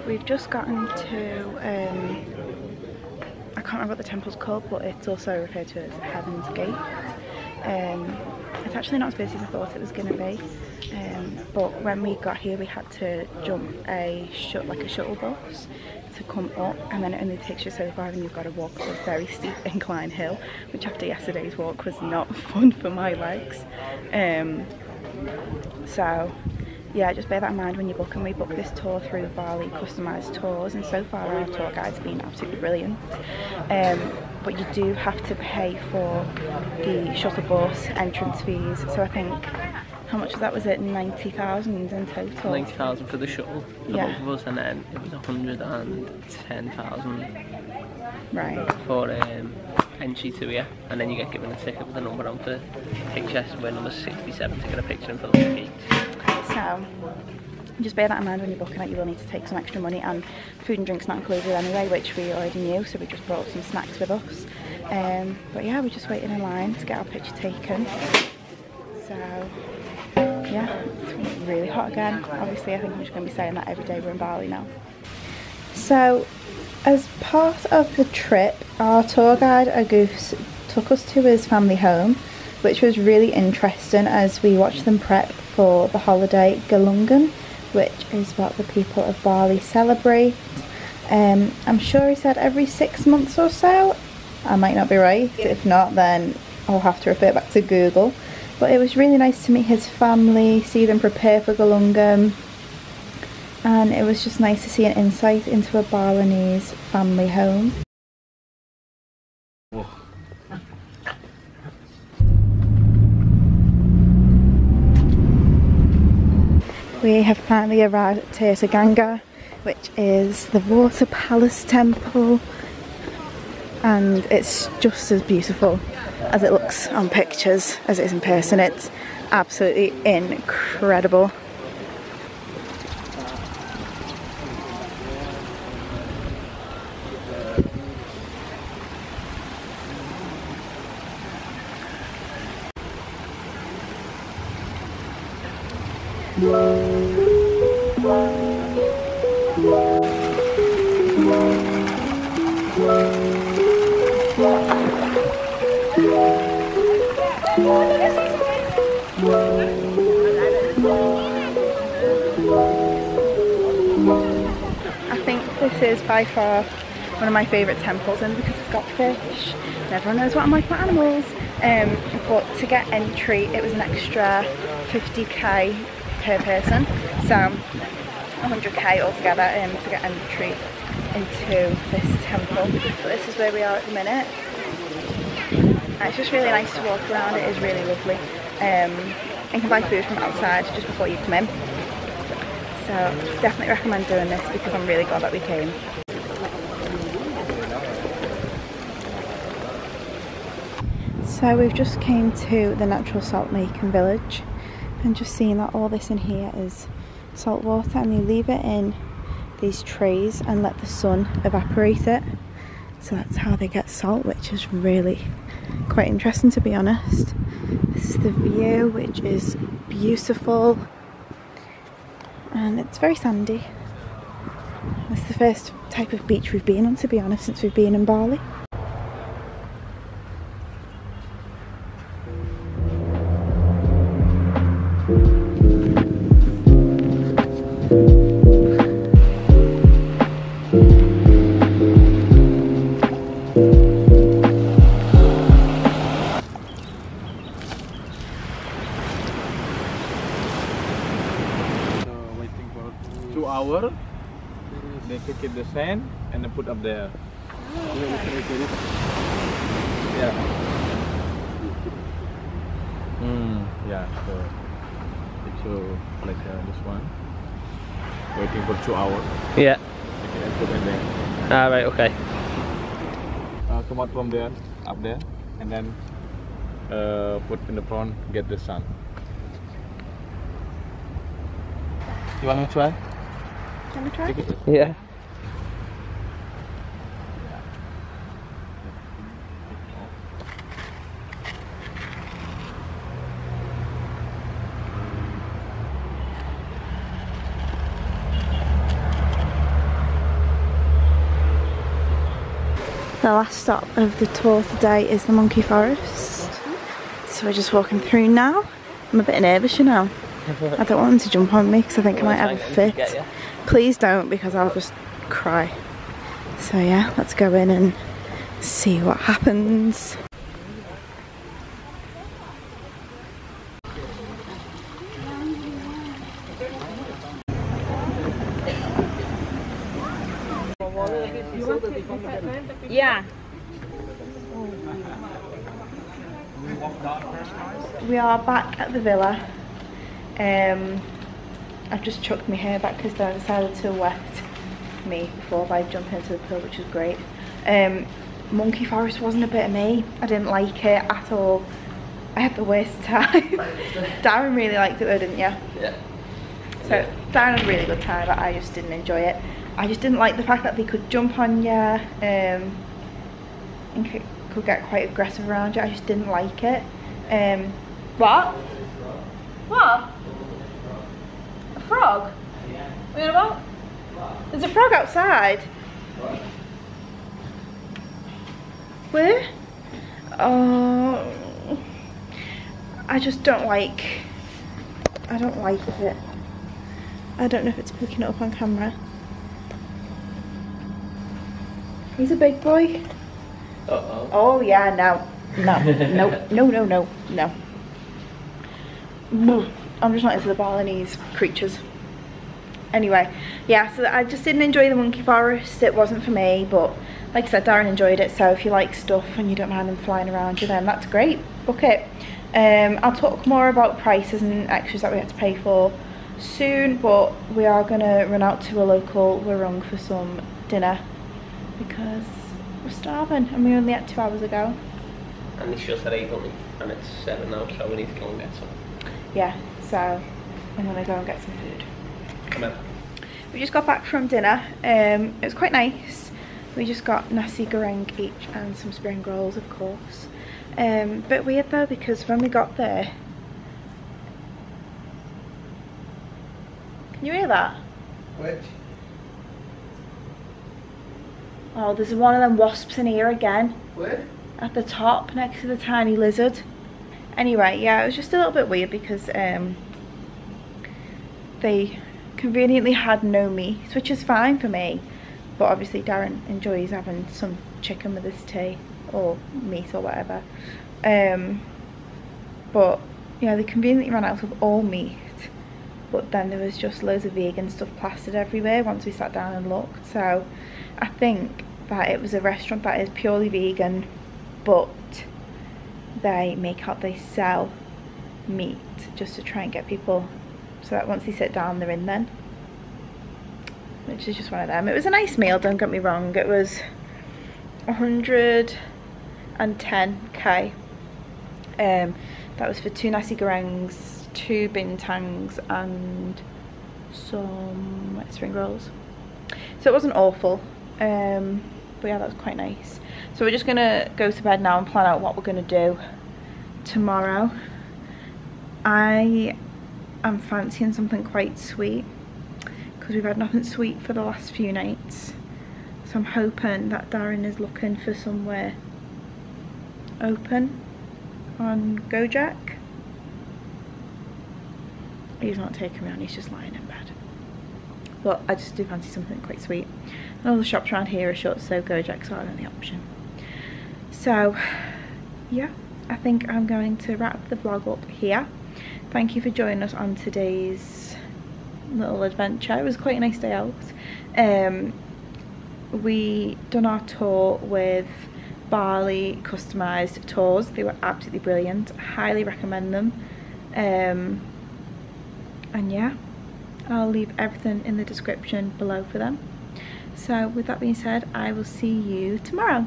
we've just gotten to, I can't remember what the temple's called, but it's also referred to as Heaven's Gate. It's actually not as busy as I thought it was going to be, but when we got here we had to jump a shuttle bus to come up, and then it only takes you so far and you've got to walk up a very steep incline hill, which after yesterday's walk was not fun for my legs. So yeah, just bear that in mind when you book, and we booked this tour through Bali Customised Tours, and so far our tour guide's been absolutely brilliant. But you do have to pay for the shuttle bus entrance fees, so I think, how much was that? Was it 90,000 in total? 90,000 for the shuttle, for yeah. both of us, and then it was 110,000 right. for entry to here, and then you get given a ticket with a number on for pictures. We're number 67 to get a picture in for the gate. So just bear that in mind when you're booking it. You will need to take some extra money, and food and drinks not included anyway, which we already knew, so we just brought some snacks with us. But yeah, we're just waiting in line to get our picture taken. So yeah, it's really hot again. Obviously I think I'm just going to be saying that every day we're in Bali now. So as part of the trip, our tour guide Agus took us to his family home, which was really interesting as we watched them prep for the holiday Galungan, which is what the people of Bali celebrate. I'm sure he said every 6 months or so. I might not be right. If not, then I'll have to refer back to Google. But it was really nice to meet his family, see them prepare for Galungan, and it was just nice to see an insight into a Balinese family home. Whoa. We have finally arrived at Tirta Ganga, which is the water palace temple, and it's just as beautiful as it looks on pictures as it is in person. It's absolutely incredible. I think this is by far one of my favourite temples, and because it's got fish and everyone knows what I'm like with animals, but to get entry it was an extra 50k per person, so 100k altogether to get entry into this temple. But this is where we are at the minute, and it's just really nice to walk around. It is really lovely, and you can buy food from outside just before you come in, so definitely recommend doing this because I'm really glad that we came. So we've just came to the natural salt making village, and just seeing that all this in here is salt water, and they leave it in these trays and let the sun evaporate it, so that's how they get salt, which is really quite interesting, to be honest. This is the view, which is beautiful, and it's very sandy. It's the first type of beach we've been on, to be honest, since we've been in Bali. They cook it the sand and then put up there. Yeah. Yeah. So it show like this one. Waiting for 2 hours. Yeah. Okay, put in there. Ah, right. Okay. Come out from there, up there, and then put in the front. Get the sun. You want to try? Can we try? Yeah. The last stop of the tour today is the Monkey Forest. So we're just walking through now. I'm a bit nervous, you know. I don't want them to jump on me because I think I might have a fit. Please don't, because I'll just cry. So yeah, let's go in and see what happens. Yeah. We are back at the villa. I've just chucked my hair back because I decided to wet me before I jump into the pool, which is great. Monkey Forest wasn't a bit of me. I didn't like it at all. I had the worst time. Darren really liked it though, didn't you? Yeah. So Darren had a really good time, but I just didn't enjoy it. I just didn't like the fact that they could jump on you and could get quite aggressive around you. I just didn't like it. What? What? A frog? What are you on about? There's a frog outside. Where? Oh, I just don't like. I don't like it. I don't know if it's picking it up on camera. He's a big boy. Uh-oh. Oh yeah, no. No. I'm just not into the Balinese creatures. Anyway, yeah, so I just didn't enjoy the Monkey Forest. It wasn't for me, but like I said, Darren enjoyed it, so if you like stuff and you don't mind them flying around you, then that's great. Book it. I'll talk more about prices and extras that we had to pay for soon, but we are going to run out to a local Warung for some dinner because we're starving and we only had 2 hours ago. And it's just at 8, don't we? And it's 7 now, so we need to go and get some. Yeah, so I'm going to go and get some food. Come on. We just got back from dinner. It was quite nice. We just got nasi goreng each and some spring rolls, of course. Bit weird though, because when we got there, can you hear that? Which? Oh, there's one of them wasps in here again. Where? At the top, next to the tiny lizard. Anyway, yeah, it was just a little bit weird because they conveniently had no meat, which is fine for me. But obviously Darren enjoys having some chicken with his tea or meat or whatever. But yeah, they conveniently ran out of all meat. But then there was just loads of vegan stuff plastered everywhere once we sat down and looked. So I think that it was a restaurant that is purely vegan, but they sell meat just to try and get people so that once they sit down they're in then. Which is just one of them. It was a nice meal, don't get me wrong. It was 110k. That was for 2 nasi gorengs, 2 bintangs and some spring rolls. So it wasn't awful. But yeah, that was quite nice. So we're just gonna go to bed now and plan out what we're gonna do tomorrow. I am fancying something quite sweet because we've had nothing sweet for the last few nights. So I'm hoping that Darren is looking for somewhere open on Gojek. He's not taking me on, he's just lying in bed. But I just do fancy something quite sweet. And all the shops around here are shut, so Gojak's our only option. So yeah, I think I'm going to wrap the vlog up here. Thank you for joining us on today's little adventure. It was quite a nice day out. We done our tour with Bali Customised Tours. They were absolutely brilliant. Highly recommend them. And yeah, I'll leave everything in the description below for them. So with that being said, I will see you tomorrow.